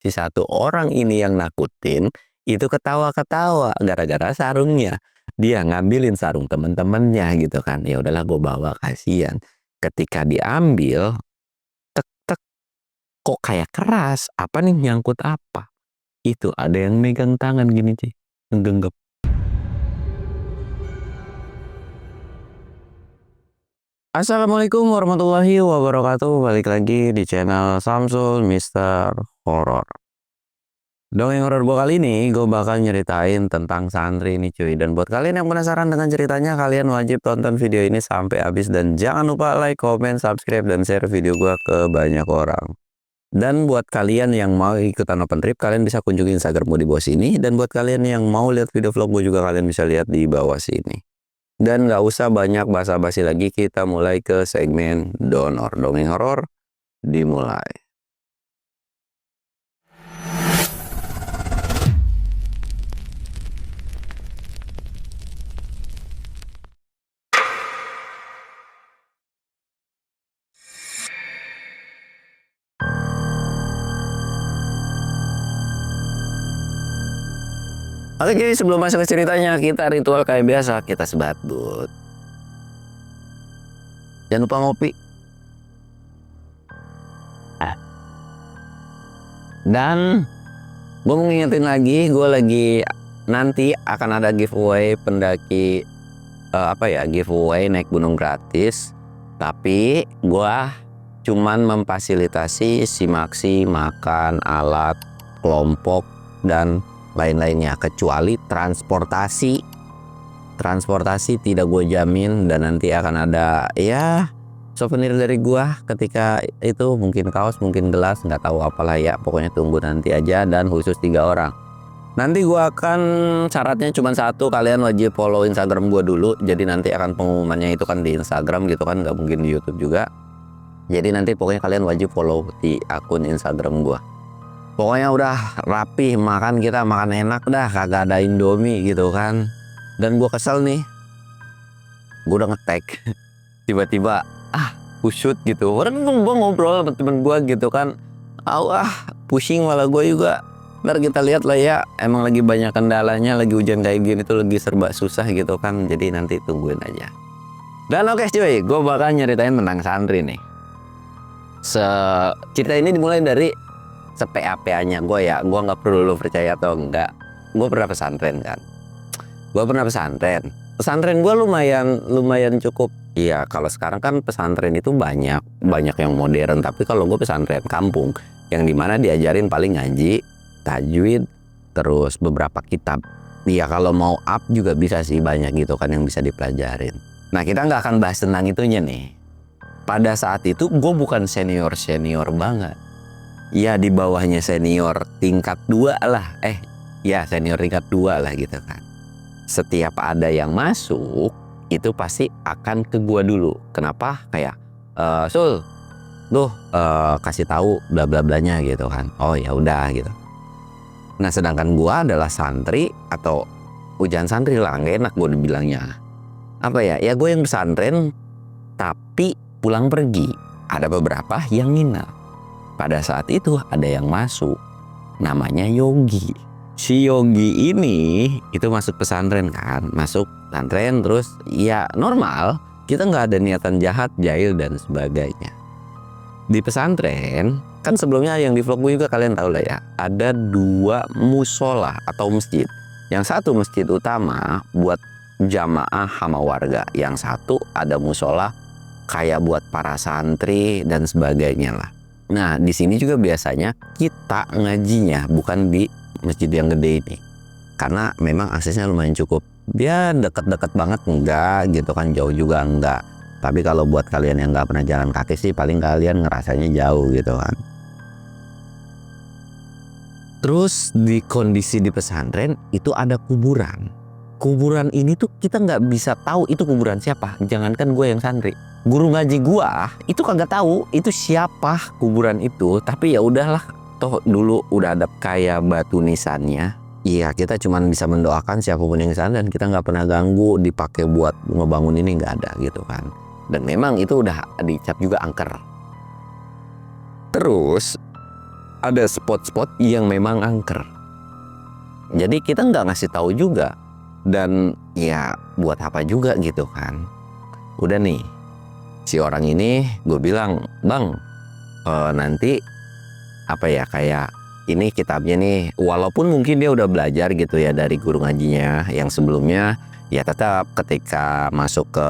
si satu orang ini yang nakutin itu ketawa-ketawa gara-gara sarungnya. Dia ngambilin sarung temen-temennya gitu kan. Ya udahlah gue bawa, kasihan. Ketika diambil, tek tek, kok kayak keras? Apa nih, nyangkut apa? Itu ada yang megang tangan gini cuy, nggenggep. Assalamualaikum warahmatullahi wabarakatuh. Balik lagi di channel Samsul Mister Horror. Dongeng horor gue kali ini gue bakal nyeritain tentang santri nih cuy. Dan buat kalian yang penasaran dengan ceritanya, kalian wajib tonton video ini sampai habis. Dan jangan lupa like, comment, subscribe, dan share video gue ke banyak orang. Dan buat kalian yang mau ikutan open trip, kalian bisa kunjungi Instagram gue di bawah sini. Dan buat kalian yang mau lihat video vlog gue juga, kalian bisa lihat di bawah sini. Dan gak usah banyak basa-basi lagi, kita mulai ke segmen donor. Dongeng horor dimulai. Oke, jadi sebelum masuk ke ceritanya, kita ritual kayak biasa, kita sebat but. Jangan lupa ngopi. Dan gue mau ngingetin lagi, gue lagi nanti akan ada giveaway pendaki giveaway naik gunung gratis. Tapi gue cuman memfasilitasi simaksi, makan, alat, kelompok, dan lain-lainnya, kecuali transportasi tidak gue jamin. Dan nanti akan ada ya souvenir dari gua ketika itu, mungkin kaos, mungkin gelas, nggak tahu apalah ya, pokoknya tunggu nanti aja. Dan khusus 3 orang nanti gua akan, syaratnya cuma satu, kalian wajib follow Instagram gua dulu. Jadi nanti akan pengumumannya itu kan di Instagram gitu kan, nggak mungkin di YouTube juga. Jadi nanti pokoknya kalian wajib follow di akun Instagram gua. Pokoknya udah rapi, makan, kita makan enak dah, kagak ada Indomie gitu kan. Dan gue kesel nih, gue udah nge-tag tiba-tiba kusut gitu. Orang gue ngobrol sama temen gue gitu kan, pusing malah gue juga. Ntar kita lihat lah ya, emang lagi banyak kendalanya, lagi hujan kayak gini tuh lagi serba susah gitu kan. Jadi nanti tungguin aja. Dan oke cuy, gue bakal nyeritain tentang santri nih. Cerita ini dimulai dari se-PA-PA-nya gue ya. Gue nggak perlu lo percaya atau enggak, gue pernah pesantren kan. Pesantren gue lumayan cukup. Iya, kalau sekarang kan pesantren itu banyak yang modern. Tapi kalau gue pesantren kampung, yang dimana diajarin paling ngaji, tajwid, terus beberapa kitab. Iya, kalau mau up juga bisa sih, banyak gitu kan yang bisa dipelajarin. Nah, kita nggak akan bahas tentang itunya nih. Pada saat itu gue bukan senior banget. Ya di bawahnya senior tingkat 2 lah. Senior tingkat 2 lah gitu kan. Setiap ada yang masuk itu pasti akan ke gua dulu. Kenapa? Kayak Sul, kasih tahu bla bla blanya gitu kan. Oh ya udah gitu. Nah, sedangkan gua adalah santri atau ujian santri lah, nggak enak gua dibilangnya. Apa ya? Ya gue yang pesantren tapi pulang pergi. Ada beberapa yang nginap. Pada saat itu ada yang masuk, namanya Yogi. Si Yogi ini itu masuk pesantren kan, masuk pesantren terus ya normal, kita nggak ada niatan jahat, jahil dan sebagainya. Di pesantren kan sebelumnya yang di vlog gue juga kalian tahu lah ya, ada 2 musola atau masjid. Yang satu masjid utama buat jamaah sama warga, yang satu ada musola kayak buat para santri dan sebagainya lah. Nah, di sini juga biasanya kita ngajinya bukan di masjid yang gede ini. Karena memang aksesnya lumayan cukup. Ya deket-deket banget enggak gitu kan, jauh juga enggak. Tapi kalau buat kalian yang nggak pernah jalan kaki sih, paling kalian ngerasanya jauh gitu kan. Terus di kondisi di pesantren itu ada kuburan. Kuburan ini tuh kita nggak bisa tahu itu kuburan siapa. Jangankan gue yang santri, guru ngaji gua itu kagak tahu itu siapa kuburan itu. Tapi ya udahlah, toh dulu udah ada kayak batu nisannya. Iya, kita cuman bisa mendoakan siapapun yang sana, dan kita nggak pernah ganggu dipakai buat ngebangun ini, nggak ada gitu kan. Dan memang itu udah dicap juga angker. Terus ada spot-spot yang memang angker. Jadi kita nggak ngasih tahu juga, dan ya buat apa juga gitu kan. Udah nih, si orang ini gue bilang, bang, nanti apa ya, kayak ini kitabnya nih, walaupun mungkin dia udah belajar gitu ya dari guru ngajinya yang sebelumnya, ya tetap ketika masuk ke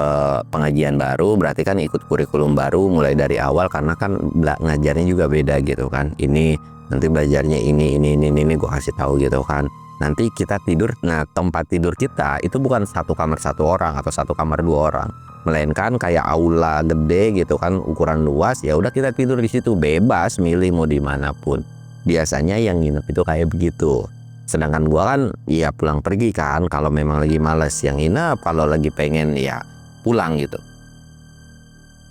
pengajian baru berarti kan ikut kurikulum baru mulai dari awal, karena kan ngajarnya juga beda gitu kan. Ini nanti belajarnya ini gue kasih tahu gitu kan. Nanti kita tidur, nah tempat tidur kita itu bukan satu kamar satu orang atau satu kamar dua orang, melainkan kayak aula gede gitu kan, ukuran luas. Ya udah kita tidur di situ, bebas milih mau dimanapun. Biasanya yang nginep itu kayak begitu. Sedangkan gua kan ya pulang pergi kan, kalau memang lagi males yang nginep, kalau lagi pengen ya pulang gitu.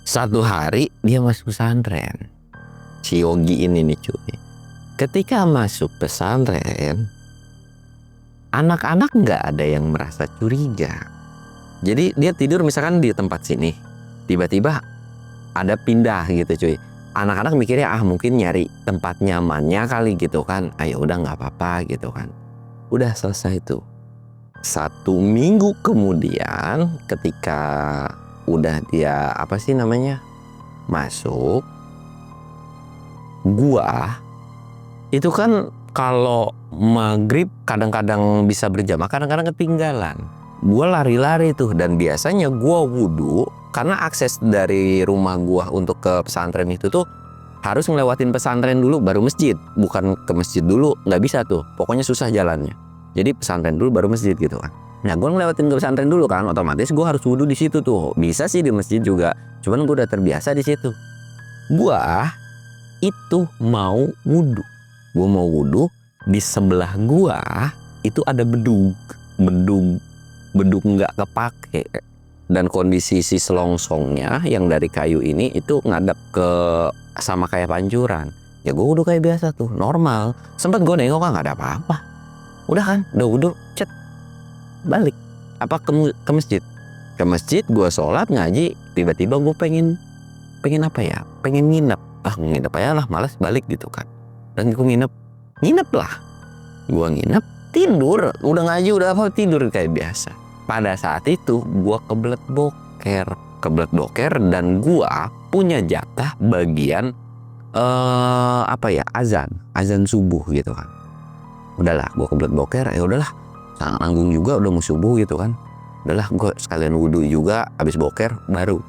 Satu hari dia masuk pesantren, si Yogi ini nih cuy. Ketika masuk pesantren, anak-anak nggak ada yang merasa curiga. Jadi dia tidur misalkan di tempat sini, tiba-tiba ada pindah gitu cuy. Anak-anak mikirnya mungkin nyari tempat nyamannya kali gitu kan. Ayo udah nggak apa-apa gitu kan. Udah selesai tuh. 1 minggu kemudian ketika udah dia masuk, gua itu kan kalau maghrib kadang-kadang bisa berjamaah, kadang-kadang ketinggalan. Gue lari-lari tuh, dan biasanya gue wudhu, karena akses dari rumah gue untuk ke pesantren itu tuh harus ngelewatin pesantren dulu baru masjid, bukan ke masjid dulu, nggak bisa tuh, pokoknya susah jalannya. Jadi pesantren dulu baru masjid gitu kan. Nah gue ngelewatin ke pesantren dulu kan, otomatis gue harus wudhu di situ tuh. Bisa sih di masjid juga, cuman gue udah terbiasa di situ. Gue itu mau wudhu. Gue mau wudhu, di sebelah gua itu ada bedug nggak kepake, dan kondisi si selongsongnya yang dari kayu ini itu ngadap ke sama kayak pancuran. Ya gue wudhu kayak biasa tuh, normal. Sempet gue nengok nggak ada apa-apa. Udah kan, udah wudhu, balik ke masjid. Ke masjid gue sholat ngaji, tiba-tiba gue pengen nginep. Nginep aja lah, malas balik gitu kan. Dan gue nginep lah. Gue nginep, tidur, udah ngaji, udah apa, tidur kayak biasa. Pada saat itu gue kebelet boker, dan gue punya jatah bagian azan subuh gitu kan. Udahlah, gue kebelet boker, ya udahlah, sangat nanggung juga udah mau subuh gitu kan. Udahlah, gue sekalian wudhu juga, habis boker baru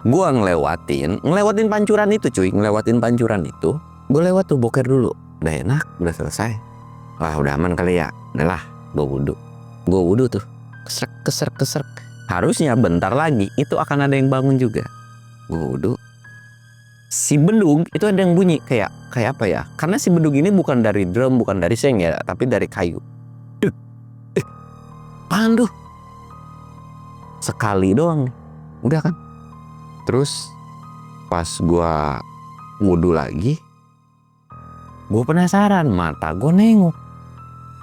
gue ngelewatin pancuran itu cuy, gue lewat tuh boker dulu. Udah enak, udah selesai. Wah udah aman kali ya. Udahlah, gue wudhu tuh. Keserk. Harusnya bentar lagi itu akan ada yang bangun juga. Gue wudhu. Si bedug itu ada yang bunyi kayak apa ya? Karena si bedug ini bukan dari drum, bukan dari seng ya, tapi dari kayu. Apaan tuh? Sekali doang. Udah kan? Terus pas gue wudhu lagi, gue penasaran, mata gue nengok.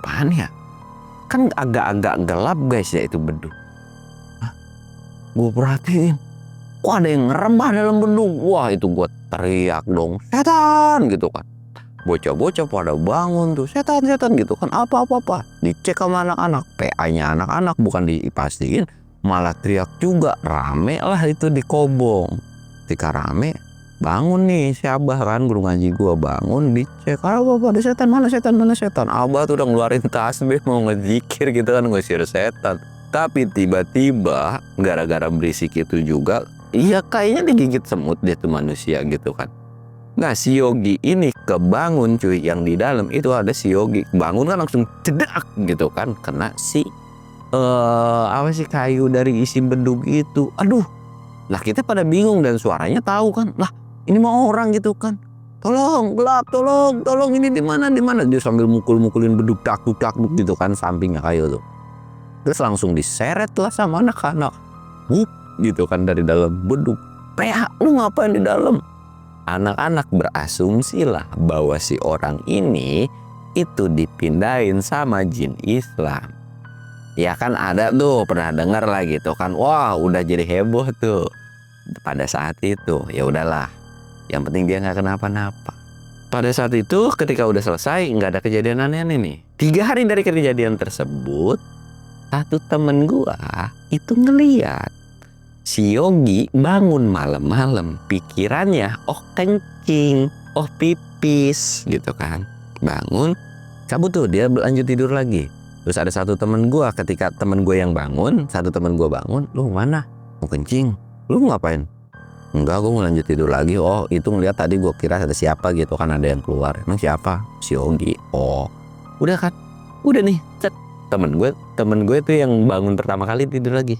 Apaan ya? Kan agak-agak gelap guys ya itu bedug. Gue perhatiin, kok ada yang ngerembah dalam bedug. Wah itu gue teriak dong, setan gitu kan. Bocah-bocah pada bangun tuh, setan gitu kan. Apa-apa. Dicek sama anak-anak, PA-nya anak-anak bukan dipastiin, malah teriak juga. Rame lah itu di Kobong. Ketika rame, bangun nih si Abah kan, guru ngaji gua bangun, dicek, apa ada setan, mana setan. Abah tuh udah ngeluarin tasbih mau ngezikir gitu kan, ngusir setan. Tapi tiba-tiba gara-gara berisik itu juga, iya kayaknya digigit semut dia tuh manusia gitu kan. Nah si Yogi ini kebangun cuy, yang di dalam itu ada si Yogi bangun kan langsung cedak gitu kan, kena si kayu dari isi bedug itu. Aduh, lah kita pada bingung, dan suaranya tahu kan, lah ini mau orang gitu kan, tolong gelap, tolong ini di mana, dia sambil mukulin bedug takduk gitu kan, sampingnya kayu tuh. Terus langsung diseret lah sama anak-anak, gitu kan dari dalam bedug. Lu ngapain di dalam? Anak-anak berasumsi lah bahwa si orang ini itu dipindahin sama jin Islam. Ya kan ada tuh, pernah dengar lah gitu kan. Wah udah jadi heboh tuh pada saat itu. Ya udahlah, yang penting dia nggak kenapa-napa. Pada saat itu ketika udah selesai nggak ada kejadian aneh-aneh nih. 3 hari dari kejadian tersebut, satu temen gua itu ngeliat si Yogi bangun malam-malam, pikirannya kencing, pipis gitu kan. Bangun, cabut tuh, dia lanjut tidur lagi. Terus ada satu temen gua, ketika temen gue yang bangun, satu temen gua bangun, lu mana? Mau kencing? Lu mau ngapain? Enggak, gue mau lanjut tidur lagi. Oh, itu ngeliat tadi, gue kira ada siapa gitu kan, ada yang keluar. Emang siapa? Si Yogi. Oh, udah kan? Udah nih, cet. Temen gue tuh yang bangun pertama kali tidur lagi.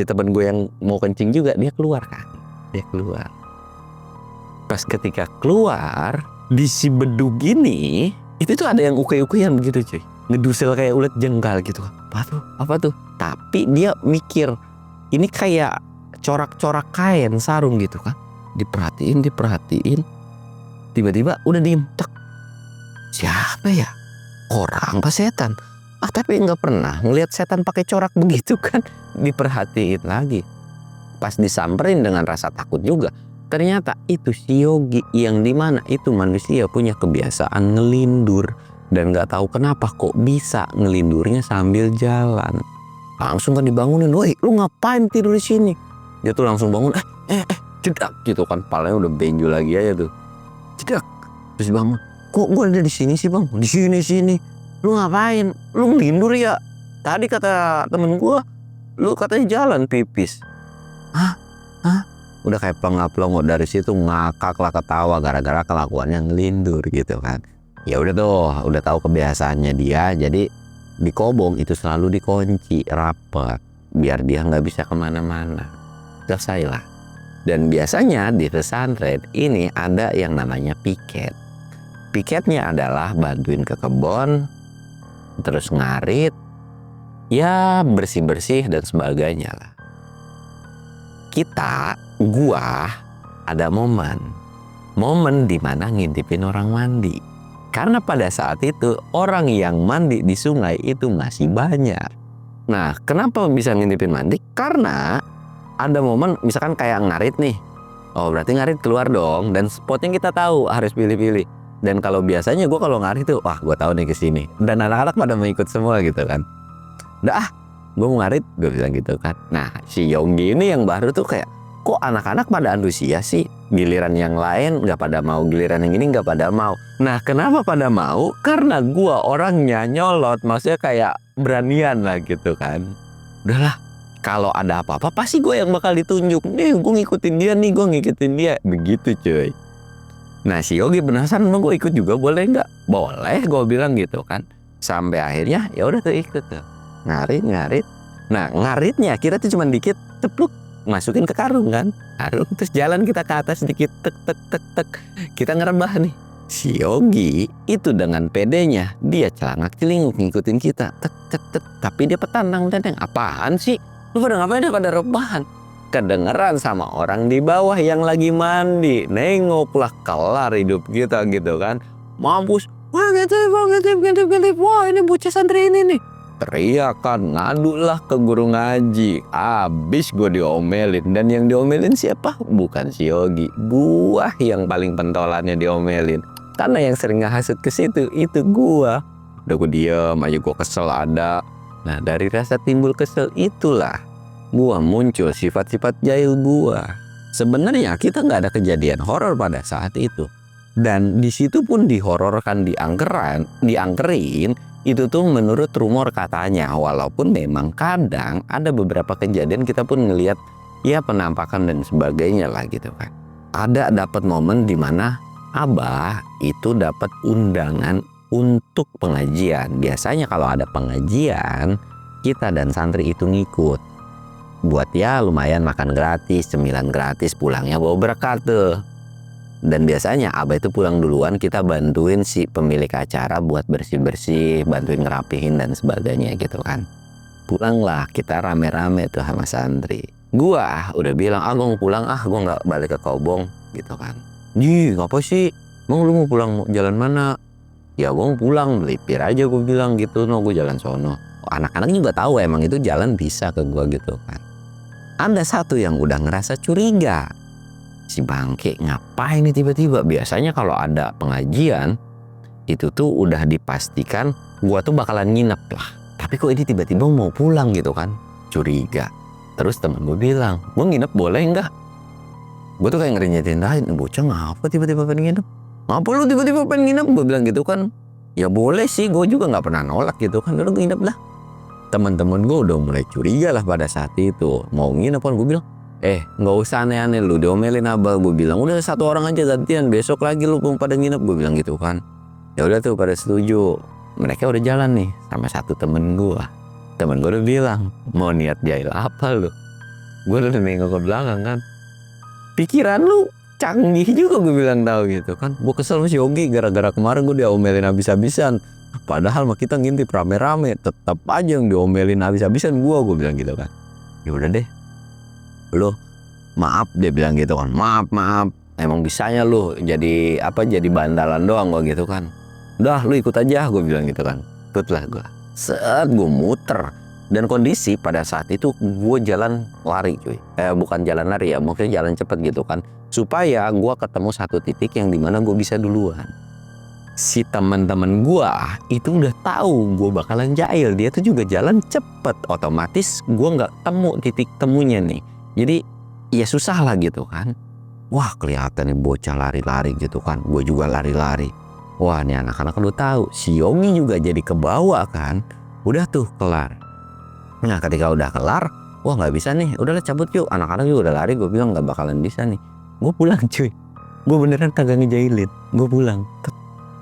Si temen gue yang mau kencing juga, dia keluar kan? Dia keluar. Pas ketika keluar, di si bedug ini, itu tuh ada yang ukey-ukeyan begitu cuy. Ngedusel kayak ulet jengkal gitu. Apa tuh? Tapi dia mikir, ini kayak corak-corak kain sarung gitu kan. Diperhatiin. Tiba-tiba udah diem. Tek. Siapa ya? Orang apa setan? Tapi nggak pernah ngelihat setan pakai corak begitu kan. Diperhatiin lagi. Pas disamperin dengan rasa takut juga. Ternyata itu si Yogi, yang dimana itu manusia punya kebiasaan ngelindur. Dan nggak tahu kenapa kok bisa ngelindurnya sambil jalan. Langsung kan dibangunin, woi lu ngapain tidur di sini? Dia tuh langsung bangun, cedak gitu kan, palanya udah benjol lagi aja tuh, cedak. Terus bangun, kok gue ada di sini sih bang? Di sini. Lu ngapain? Lu ngelindur ya? Tadi kata temen gue, lu katanya jalan pipis. Hah? Udah kayak pelongo dari situ ngakak lah, ketawa gara-gara kelakuannya ngelindur gitu kan. Ya udah tuh, udah tahu kebiasaannya dia, jadi di kobong itu selalu dikunci rapat biar dia nggak bisa kemana-mana. Selesai lah. Dan biasanya di pesantren ini ada yang namanya piket. Piketnya adalah bantuin ke kebun, terus ngarit, ya bersih-bersih dan sebagainya lah. Gua ada momen dimana ngintipin orang mandi. Karena pada saat itu orang yang mandi di sungai itu masih banyak. Nah, kenapa bisa ngintipin mandi? Karena ada momen misalkan kayak ngarit nih. Oh, berarti ngarit keluar dong. Dan spotnya kita tahu, harus pilih-pilih. Dan kalau biasanya gue kalau ngarit tuh, wah gue tahu nih kesini. Dan anak-anak pada mau ikut semua gitu kan. Udah gue mau ngarit, gue bilang gitu kan. Nah, si Yogi ini yang baru tuh kayak, kok anak-anak pada antusias sih? Giliran yang lain nggak pada mau, giliran yang ini nggak pada mau. Nah, kenapa pada mau? Karena gue orangnya nyolot, maksudnya kayak beranian lah gitu kan. Udahlah. Kalau ada apa-apa pasti gue yang bakal ditunjuk. Nih gue ngikutin dia. Begitu cuy. Nah si Yogi penasaran, mau gue ikut juga boleh nggak? Boleh, gue bilang gitu kan. Sampai akhirnya ya udah tuh ikut tuh. Ngarit. Nah ngaritnya kita tuh cuma dikit, cepluk, masukin ke karung kan. Karung, terus jalan kita ke atas sedikit, tek. Kita ngerebah nih. Si Yogi itu dengan pedenya dia celangak-celinguk ngikutin kita, tek. Tapi dia petantang. Apaan sih? Lu pada ngapain? Pada rebahan. Kedengeran sama orang di bawah yang lagi mandi. Nengoklah, kelar hidup kita gitu kan. Mampus. Wah ngintip. Wah ini bocah santri ini nih. Teriakan, ngadulah ke guru ngaji. Abis gue diomelin. Dan yang diomelin siapa? Bukan si Yogi. Gua yang paling pentolannya diomelin. Karena yang sering ngehasut ke situ itu gua. Udah gue diem aja, gue kesel ada. Nah dari rasa timbul kesel itulah gua muncul sifat-sifat jahil gua. Sebenarnya kita nggak ada kejadian horor pada saat itu. Dan di situ pun dihororkan, diangkerin itu tuh menurut rumor katanya. Walaupun memang kadang ada beberapa kejadian kita pun ngelihat ya penampakan dan sebagainya lah gitu kan. Ada dapat momen dimana Abah itu dapat undangan untuk pengajian. Biasanya kalau ada pengajian, kita dan santri itu ngikut. Buat ya lumayan makan gratis, cemilan gratis, pulangnya bawa berkat tuh. Dan biasanya Abah itu pulang duluan, kita bantuin si pemilik acara buat bersih-bersih, bantuin ngerapihin dan sebagainya gitu kan. Pulanglah kita rame-rame tuh sama santri. Gua udah bilang, gua mau pulang, gua nggak balik ke Kobong gitu kan. Ngapa sih? Mau lu mau pulang jalan mana? Ya gue mau pulang, melipir aja gue bilang gitu. Gue jalan sono. Anak-anak juga tahu emang itu jalan bisa ke gue gitu kan. Ada satu yang udah ngerasa curiga. si bangke ngapain nih tiba-tiba. Biasanya kalau ada pengajian itu tuh udah dipastikan gua tuh bakalan nginep lah. Tapi kok ini tiba-tiba mau pulang gitu kan, curiga. Terus temen gue bilang, gue nginep boleh nggak? Gue tuh kayak ngeringetin aja, bocah ngapa tiba-tiba pengen nginep? Ngapa lu tiba-tiba pengen nginep? Gue bilang gitu kan. Ya boleh sih, gue juga nggak pernah nolak gitu kan. Udah nginep lah. Teman-teman gue udah mulai curiga lah pada saat itu. Mau nginep kan, gue bilang, nggak usah aneh-aneh lu, diomelin abah. Gue bilang udah satu orang aja gantian, besok lagi lu pada nginep. Gue bilang gitu kan. Ya udah tuh pada setuju. Mereka udah jalan nih sama satu temen gue. Temen gue udah bilang, mau niat jahil apa lu? Gue udah nengok ke belakang kan. Pikiran lu canggih juga, gue bilang tahu gitu kan. Gue kesel sama si Yogi gara-gara kemarin gue diomelin habis-habisan. Padahal mah kita ngintip rame-rame, tetap aja yang diomelin habis-habisan gue bilang gitu kan. Ya udah deh, lu maaf, dia bilang gitu kan. Maaf, emang bisanya lu jadi jadi bandalan doang gue gitu kan. Udah lu ikut aja, gue bilang gitu kan. Ikutlah gue. Saat gue muter. Dan kondisi pada saat itu gue jalan lari cuy. Bukan jalan lari ya, mungkin jalan cepet gitu kan. Supaya gue ketemu satu titik yang dimana gue bisa duluan. Si teman-teman gue itu udah tahu gue bakalan jahil. Dia tuh juga jalan cepet. Otomatis gue gak temu titik temunya nih. Jadi ya susah lah gitu kan. Wah kelihatan nih bocah lari-lari gitu kan. Gue juga lari-lari. Wah nih anak-anak lu tahu. Si Yogi juga jadi kebawa kan. Udah tuh kelar. Nah ketika udah kelar, wah nggak bisa nih, udahlah cabut yuk. Anak-anak juga udah lari, gue bilang nggak bakalan bisa nih. Gue pulang cuy, gue beneran kagak ngejailin, gue pulang.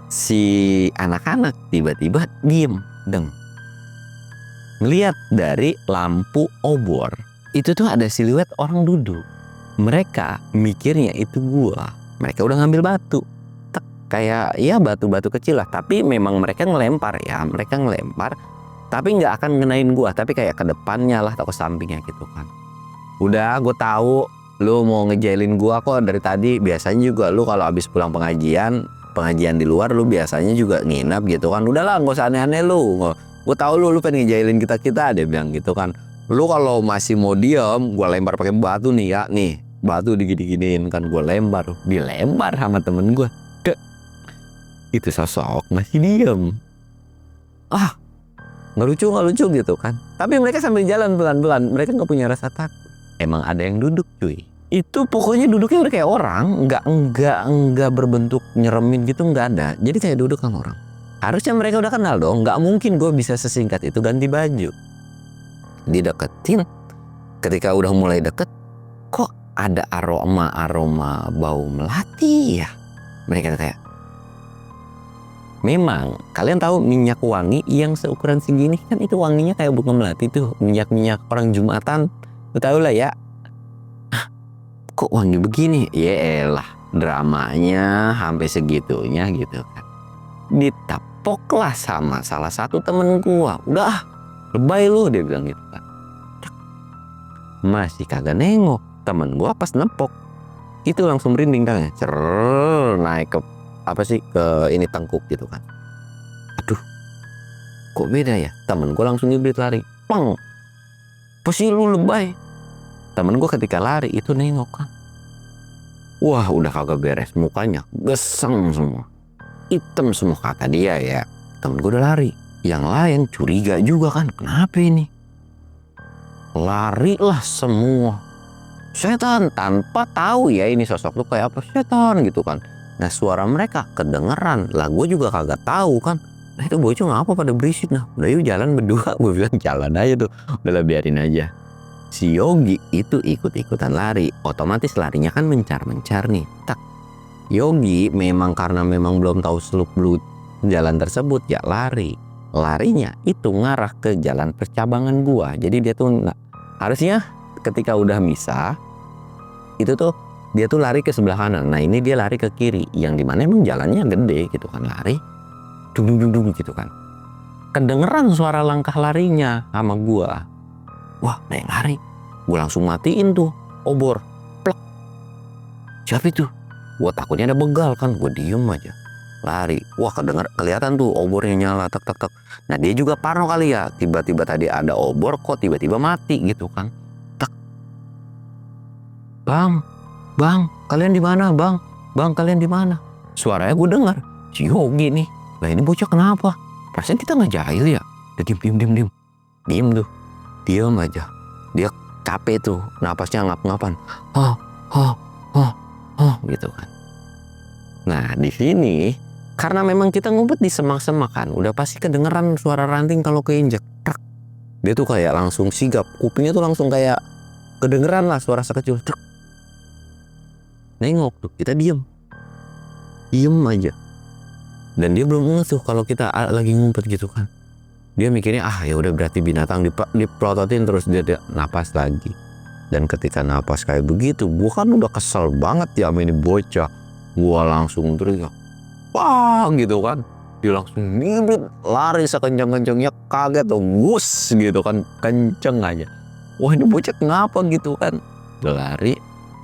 Si anak-anak tiba-tiba diem, ngeliat dari lampu obor, itu tuh ada siluet orang duduk. Mereka mikirnya itu gue, mereka udah ngambil batu. Kayak ya batu-batu kecil lah, tapi memang mereka ngelempar. Tapi nggak akan ngenain gua, tapi kayak ke depannya lah atau ke sampingnya gitu kan. Udah gue tahu lu mau ngejailin gua kok dari tadi. Biasanya juga lu kalau habis pulang pengajian di luar lu biasanya juga nginap gitu kan. Udahlah nggak usah aneh-aneh lu. Gue tahu lu pengen ngejailin kita, dia bilang gitu kan. Lu kalau masih mau diem, gua lempar pakai batu nih ya. Nih, batu digini-giniin kan gua lempar. Dilempar sama temen gua. Itu sosok masih diem. Nggak lucu gitu kan. Tapi mereka sambil jalan pelan-pelan. Mereka nggak punya rasa takut. Emang ada yang duduk cuy. Itu pokoknya duduknya udah kayak orang. Nggak berbentuk nyeremin gitu, nggak ada. Jadi kayak duduk sama orang. Harusnya mereka udah kenal dong. Nggak mungkin gue bisa sesingkat itu ganti baju. Dideketin. Ketika udah mulai deket, kok ada aroma bau melati ya. Mereka kayak, memang kalian tahu minyak wangi yang seukuran segini kan, itu wanginya kayak bunga melati tuh, minyak orang Jumatan, lu tahu lah ya. Kok wangi begini? Yelah, dramanya sampai segitunya gitu kan. Ditapoklah sama salah satu temen gua. Udah lebay lu, dia bilang gitu kan. Masih kagak nengok. Temen gua pas nepok itu langsung merinding tangannya, naik ke ke ini tengkuk gitu kan. Aduh, kok beda ya? Temen gue langsung nyubit lari. Pang, pasti lu lebay. Temen gue ketika lari itu nengok kan. Wah udah kagak beres, mukanya geseng semua, hitam semua kata dia ya. Temen gue udah lari. Yang lain curiga juga kan, kenapa ini? Larilah semua. Setan, tanpa tahu ya ini sosok tuh kayak apa, setan gitu kan. Nah suara mereka kedengeran lah, gue juga kagak tahu kan. Nah itu bocah ngapa pada berisik. Nah udah yuk jalan berdua. Gue bilang jalan aja tuh, udahlah biarin aja. Si Yogi itu ikut-ikutan lari. Otomatis larinya kan mencar-mencar nih. Tak, Yogi memang karena memang belum tahu seluk-beluk jalan tersebut ya lari. Larinya itu ngarah ke jalan percabangan gua. Jadi dia tuh harusnya ketika udah misah itu tuh dia tuh lari ke sebelah kanan. Nah ini dia lari ke kiri, yang dimana emang jalannya gede gitu kan. Lari dung gitu kan. Kedengeran suara langkah larinya sama gua. Wah ada yang lari. Gua langsung matiin tuh obor. Plek. Siapa itu? Gua takutnya ada begal kan. Gua diem aja. Lari. Wah kelihatan tuh obornya nyala tek. Nah dia juga parno kali ya. Tiba-tiba tadi ada obor kok tiba-tiba mati gitu kan. Tek. Bang, "Bang, kalian di mana, Bang? Bang, kalian di mana?" Suaranya gue dengar, si Yogi nih. Lah ini bocah kenapa? Rasanya kita nggak jahil ya? Udah diem. Diem tuh. Diem aja. Dia capek tuh, napasnya ngap-ngapan. Hah, hah, hah, hah, gitu kan. Nah di sini karena memang kita ngumpet di semak-semak kan, udah pasti kedengeran suara ranting kalau keinjek. Trak. Dia tuh kayak langsung sigap, kupingnya tuh langsung kayak kedengeran lah suara sekecil. Trak. Nengok tuh, kita diem aja. Dan dia belum ngeh tuh kalau kita lagi ngumpet gitu kan. Dia mikirnya ya udah berarti binatang dipelototin, terus dia napas lagi. Dan ketika napas kayak begitu, gua kan udah kesel banget ya sama ini bocah. Gua langsung teriak, wah gitu kan. Dia langsung ngibrit, lari sekencang-kencangnya, kaget tuh, wus gitu kan, kenceng aja. Wah ini bocah kenapa gitu kan. Dia lari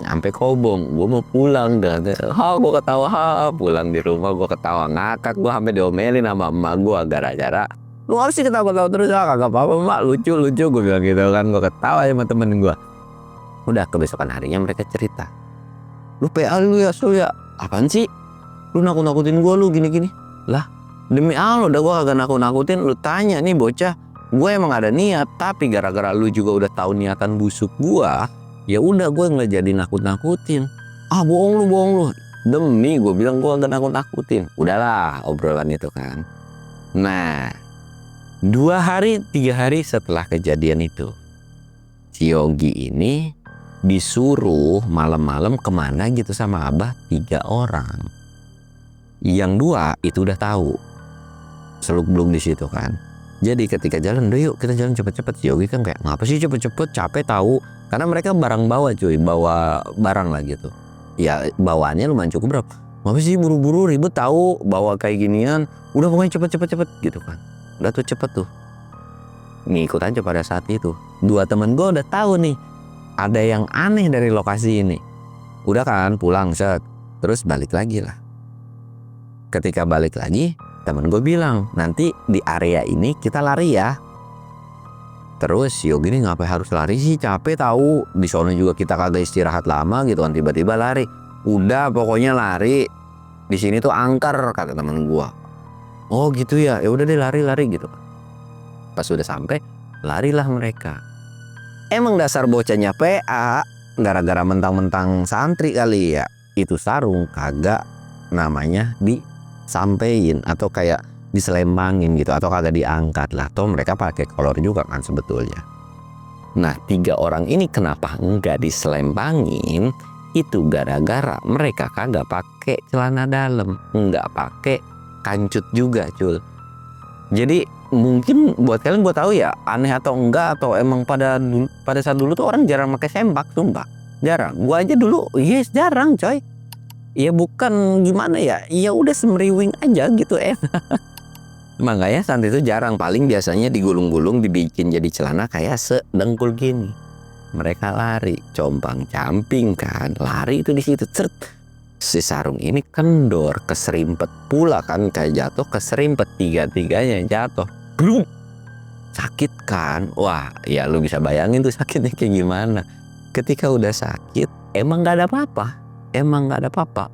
sampai Kobong, gue mau pulang dan gue ketawa, pulang di rumah gue ketawa ngakak, gue sampai diomelin sama emak gue gara-gara lu harus sih ketawa terus, kagak apa-apa emak, lucu gue bilang gitu kan. Gue ketawa sama temen gue. Udah kebesokan harinya mereka cerita, lu PA lu ya apaan sih lu nakut-nakutin gue lu gini-gini. Lah demi Allah udah gue kagak nakut-nakutin, lu tanya nih bocah, gue emang ada niat, tapi gara-gara lu juga udah tahu niatan busuk gue, ya udah gue nggak jadi nakut-nakutin. Bohong lu. Demi gue bilang gue nggak nakut-nakutin. Udahlah obrolan itu kan. Nah 2-3 hari setelah kejadian itu, si Yogi ini disuruh malam-malam kemana gitu sama abah 3 orang. Yang 2 itu udah tahu, seluk-beluk di situ kan. Jadi ketika jalan, udah yuk kita jalan cepet-cepet. Si Yogi kan kayak ngapa sih cepet-cepet, capek tahu. Karena mereka barang bawa cuy, bawa barang lah gitu. Ya bawaannya lumayan cukup berapa. Ngapa sih buru-buru ribet tahu bawa kayak ginian. Udah pokoknya cepet gitu kan. Udah tuh cepet tuh. Ngikut aja pada saat itu. 2 temen gue udah tahu nih, ada yang aneh dari lokasi ini. Udah kan pulang set, terus balik lagi lah. Ketika balik lagi, temen gue bilang, nanti di area ini kita lari ya. Terus Yogi ini ngapain harus lari sih, capek tahu. Di sono juga kita kagak istirahat lama gitu kan, tiba-tiba lari. Udah pokoknya lari. Di sini tuh angker kata temen gue. Oh gitu ya, ya udah deh lari gitu. Pas udah sampai, larilah mereka. Emang dasar bocahnya PA, gara-gara mentang-mentang santri kali ya. Itu sarung kagak namanya disampein atau kayak diselembangin gitu, atau kagak diangkat lah. Toh mereka pakai kolor juga kan sebetulnya. Nah 3 orang ini kenapa enggak diselembangin? Itu gara-gara mereka kagak pakai celana dalam, enggak pakai kancut juga cul. Jadi mungkin buat kalian gue tahu ya aneh atau enggak, atau emang pada saat dulu tuh orang jarang pakai sempak, sumpah jarang. Gue aja dulu jarang coy. Ya bukan gimana ya, ya udah semriwing aja gitu Makanya santri itu jarang, paling biasanya digulung-gulung dibikin jadi celana kayak sedengkul gini. Mereka lari compang-camping kan, lari itu di situ cert. Si sarung ini kendor, keserimpet pula kan, kayak jatuh keserimpet, 3-tiganya jatuh. Blum. Sakit kan? Wah, ya lu bisa bayangin tuh sakitnya kayak gimana. Ketika udah sakit, emang gak ada apa-apa.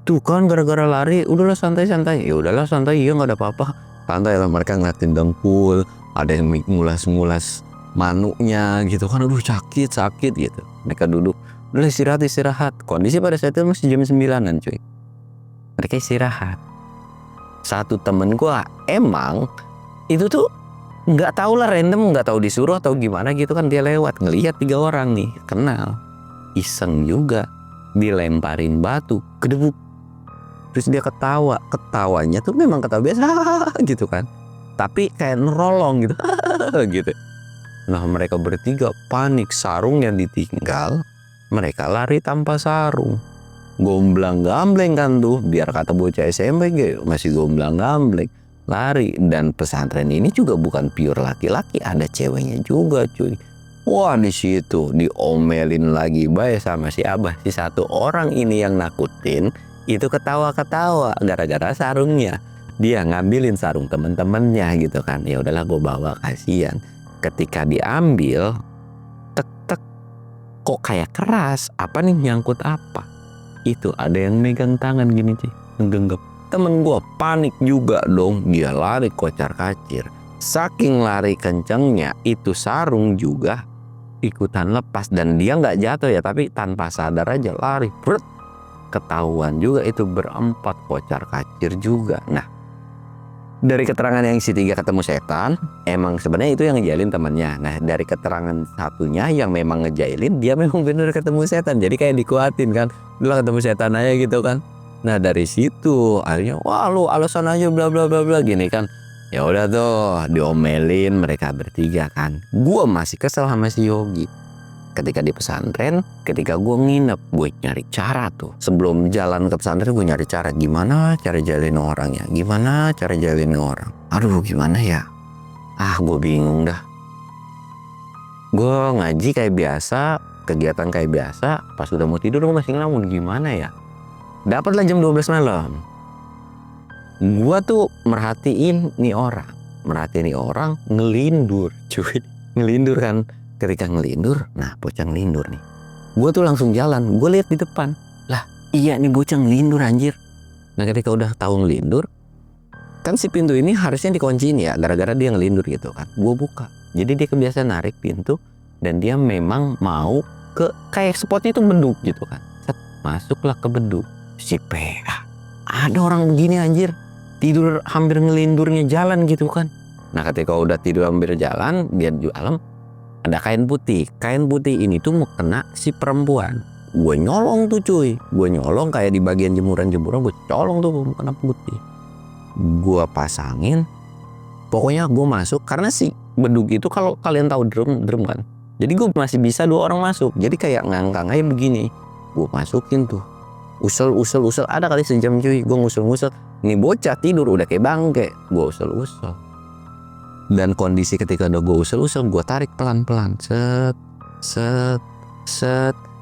Tuh kan gara-gara lari, udahlah santai-santai. Ya udahlah santai, iya gak ada apa-apa. Santai lah mereka ngeliatin dengkul, ada yang ngulas-ngulas manuknya gitu kan, aduh sakit gitu. Mereka duduk, udah istirahat. Kondisi pada saat itu masih jam 9-an cuy. Mereka istirahat. Satu temen gua emang itu tuh nggak tahu lah, random, nggak tahu disuruh atau gimana gitu kan, dia lewat ngelihat 3 orang nih kenal, iseng juga dilemparin batu kedebuk. Terus dia ketawanya tuh memang ketawa biasa gitu kan, tapi kayak nerolong gitu gitu. Nah mereka bertiga panik, sarung yang ditinggal, mereka lari tanpa sarung. Gomblang-gambleng kan tuh, biar kata bocah SMP masih gomblang-gambleng, lari. Dan pesantren ini juga bukan pure laki-laki, ada ceweknya juga cuy. Wah di situ diomelin lagi bae sama si abah. Si 1 orang ini yang nakutin itu ketawa-ketawa gara-gara sarungnya. Dia ngambilin sarung temen-temennya gitu kan. Ya udahlah gue bawa, kasihan. Ketika diambil, tek kok kayak keras, apa nih nyangkut apa. Itu ada yang megang tangan gini sih, nggenggam. Temen gue panik juga dong, dia lari kocar kacir. Saking lari kencengnya, itu sarung juga ikutan lepas. Dan dia nggak jatuh ya, tapi tanpa sadar aja lari. Brut. Ketahuan juga itu berempat kocar kacir juga. Nah, dari keterangan yang si 3 ketemu setan, emang sebenarnya itu yang ngejailin temannya. Nah, dari keterangan satunya yang memang ngejailin, dia memang bener ketemu setan. Jadi kayak dikuatin kan, udah ketemu setan aja gitu kan. Nah, dari situ akhirnya, wah lu alasan aja bla bla bla bla gini kan. Ya udah tuh, diomelin mereka bertiga kan. Gua masih kesel sama si Yogi. Ketika di pesantren, ketika gue nginep, gue nyari cara tuh. Sebelum jalan ke pesantren, gue nyari cara. Gimana cara jalin orang ya? Gimana cara jalin orang? Aduh, gimana ya? Gue bingung dah. Gue ngaji kayak biasa, kegiatan kayak biasa. Pas udah mau tidur, gue masih ngelamun. Gimana ya? Dapatlah jam 12 malam. Gue tuh merhatiin nih orang ngelindur, cuy. Ngelindur kan. Ketika ngelindur, nah bocah ngelindur nih. Gue tuh langsung jalan, gue lihat di depan. Lah, iya nih bocah ngelindur anjir. Nah ketika udah tahu ngelindur, kan si pintu ini harusnya dikunciin ya, gara-gara dia ngelindur gitu kan. Gue buka, jadi dia kebiasaan narik pintu dan dia memang mau ke kayak spotnya itu beduk gitu kan. Set, masuklah ke beduk. Si PA, ada orang begini anjir, tidur hampir ngelindurnya jalan gitu kan. Nah ketika udah tidur hampir jalan, dia di alam. Ada kain putih ini tuh mau kena si perempuan. Gue nyolong tuh cuy, gue nyolong kayak di bagian jemuran-jemuran, gue colong tuh mau kena putih. Gue pasangin, pokoknya gue masuk karena si bedug itu kalau kalian tahu drum kan. Jadi gue masih bisa 2 orang masuk, jadi kayak ngangkang aja begini. Gue masukin tuh, usel, ada kali sejam cuy, gue ngusel. Ini bocah tidur udah kayak bangke, gue usel. Dan kondisi ketika udah gue usel, gue tarik pelan-pelan, set,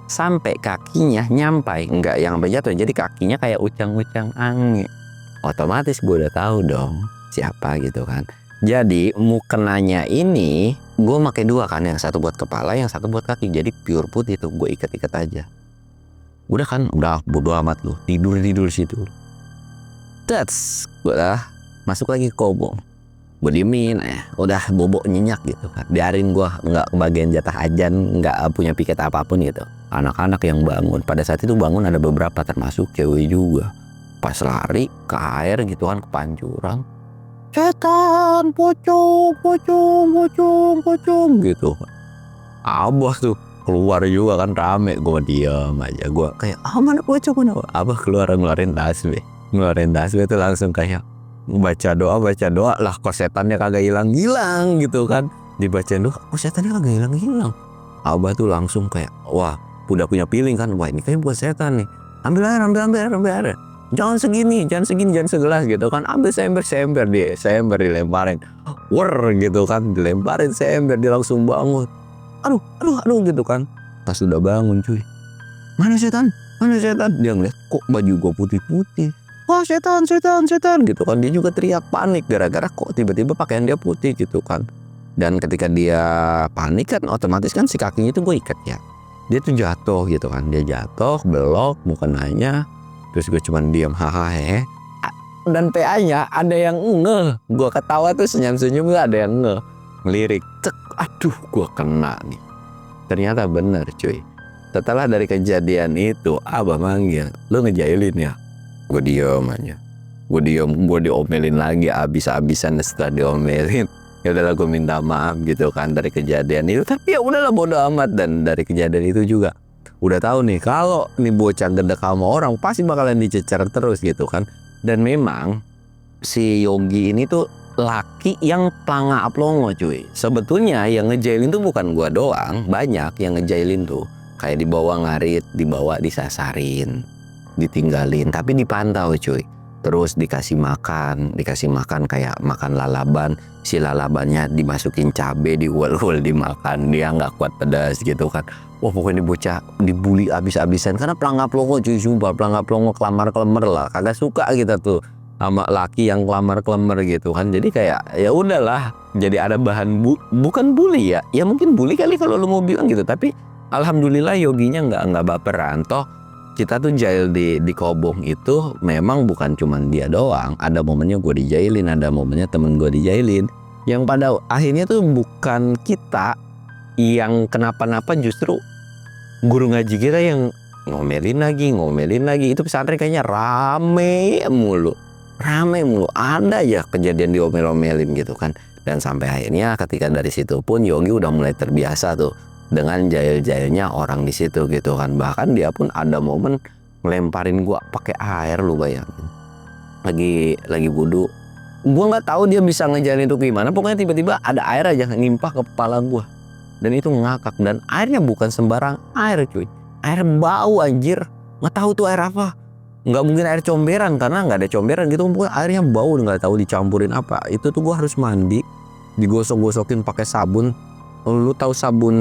sampai kakinya nyampai, enggak yang sampai jatuh, jadi kakinya kayak ucang-ucang angin. Otomatis gue udah tahu dong siapa gitu kan. Jadi mukenanya ini gue pakai 2 kan, yang satu buat kepala, yang satu buat kaki, jadi pure putih tuh, gue ikat aja. Udah kan, udah bodo amat lu, tidur situ. That's gue lah masuk lagi ke kobong. Gue diemin, udah bobok nyenyak gitu kan. Biarin gue nggak kebagian jatah ajan, nggak punya piket apapun gitu. Anak-anak yang bangun, pada saat itu bangun ada beberapa termasuk cewek juga. Pas lari ke air gitu kan, ke pancuran. Setan, pocong gitu. Abah tuh keluar juga kan rame, gue diam aja. Gue kayak, mana pocong mana? Abah ngeluarin tasbih. Tuh langsung kayak, baca doa lah, kok setannya kagak hilang gitu kan. Dibacain doa, kok setannya kagak hilang. Abah tuh langsung kayak, wah udah punya feeling kan, wah ini kayak buat setan nih. Ambil air, jangan segini, jangan segelas gitu kan. Ambil sember dilemparin, gitu kan, dilemparin sember, dia langsung bangun. Aduh gitu kan. Pas udah bangun cuy, mana setan, dia ngeliat kok baju gua putih. Wah setan gitu kan. Dia juga teriak panik gara-gara kok tiba-tiba pakaian dia putih gitu kan. Dan ketika dia panik kan otomatis kan si kakinya itu gue ikat ya. Dia tuh jatuh gitu kan. Dia jatuh belok mukenanya. Terus gue cuman diam hahaha. Dan PA-nya ada yang ngeh. Gue ketawa tuh senyum-senyum, ada yang ngeh. Ngelirik, cek, aduh gue kena nih. Ternyata bener cuy. Setelah dari kejadian itu Abah manggil, lu ngejailin ya? Gue diem aja. Gue diomelin lagi abis-abisan. Setelah diomelin, ya udahlah gue minta maaf gitu kan dari kejadian itu. Tapi ya udahlah bodo amat. Dan dari kejadian itu juga udah tahu nih kalau nih bocah gedek sama orang pasti bakalan dicecer terus gitu kan. Dan memang si Yogi ini tuh laki yang pelanga aplongo cuy. Sebetulnya yang ngejailin tuh bukan gue doang, banyak yang ngejailin tuh. Kayak dibawa ngarit, dibawa disasarin, ditinggalin, tapi dipantau cuy. Terus dikasih makan kayak makan lalaban. Si lalabannya dimasukin cabe, diuel-uel dimakan. Dia nggak kuat pedas gitu kan. Wah pokoknya bocah dibully abis-abisan karena pelangap longo cuy, sumpah pelangap longo kelamar-kelemar lah. Kagak suka gitu tuh sama laki yang kelamar-kelemar gitu kan. Jadi kayak ya udahlah. Jadi ada bahan bukan bully ya. Ya mungkin bully kali kalau lu mau bilang gitu, tapi alhamdulillah yoginya nggak baperan. Toh kita tuh jail di Kobong itu memang bukan cuman dia doang. Ada momennya gue dijailin, ada momennya temen gue dijailin. Yang pada akhirnya tuh bukan kita yang kenapa-napa, justru guru ngaji kita yang ngomelin lagi. Itu pesantren kayaknya rame mulu. Ada ya kejadian diomel-omelin gitu kan. Dan sampai akhirnya ketika dari situ pun Yogi udah mulai terbiasa tuh dengan jail-jailnya orang di situ gitu kan. Bahkan dia pun ada momen ngelemparin gua pakai air, lu bayangin. Lagi wudu. Gua nggak tahu dia bisa ngejalin itu gimana. Pokoknya tiba-tiba ada air aja nimpah ke kepala gua. Dan itu ngakak, dan airnya bukan sembarang air cuy. Air bau anjir. Nggak tahu tuh air apa. Nggak mungkin air comberan karena nggak ada comberan gitu. Pokoknya airnya bau, nggak tahu dicampurin apa. Itu tuh gua harus mandi, digosok-gosokin pakai sabun. Lu tahu sabun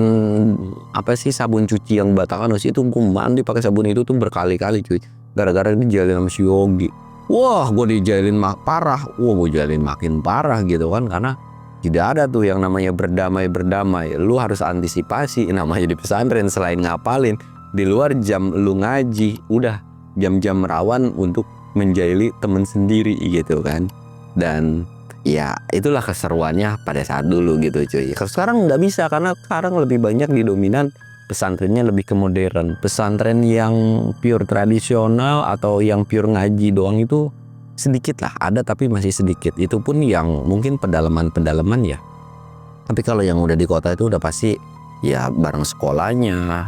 apa sih, sabun cuci yang Batangan itu gue mandi pakai sabun itu tuh berkali-kali cuy, gara-gara dijalin sama si Yogi. Wah gue dijalin parah, gue jalin makin parah gitu kan, karena tidak ada tuh yang namanya berdamai. Lu harus antisipasi, namanya di pesantren selain ngapalin, di luar jam lu ngaji udah jam-jam rawan untuk menjaili temen sendiri gitu kan. Dan ya itulah keseruannya pada saat dulu gitu cuy. Sekarang nggak bisa karena sekarang lebih banyak didominan pesantrennya lebih ke modern. Pesantren yang pure tradisional atau yang pure ngaji doang itu sedikit lah, ada tapi masih sedikit. Itu pun yang mungkin pedalaman ya. Tapi kalau yang udah di kota itu udah pasti ya bareng sekolahnya,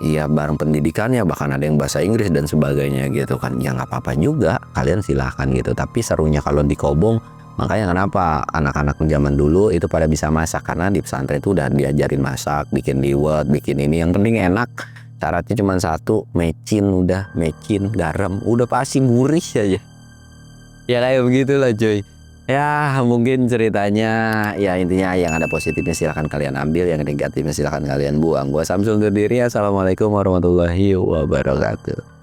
ya bareng pendidikannya, bahkan ada yang bahasa Inggris dan sebagainya gitu kan. Ya nggak apa-apa juga, kalian silahkan gitu. Tapi serunya kalau di Kobong, makanya kenapa anak-anak zaman dulu itu pada bisa masak, karena di pesantren itu udah diajarin masak, bikin liwet, bikin ini, yang penting enak. Syaratnya cuma satu, mecin, garam, udah pasti gurih aja. Ya kayak begitulah cuy. Ya mungkin ceritanya ya intinya yang ada positifnya silahkan kalian ambil, yang negatifnya silahkan kalian buang. Gua Samsul undur diri. Assalamualaikum warahmatullahi wabarakatuh.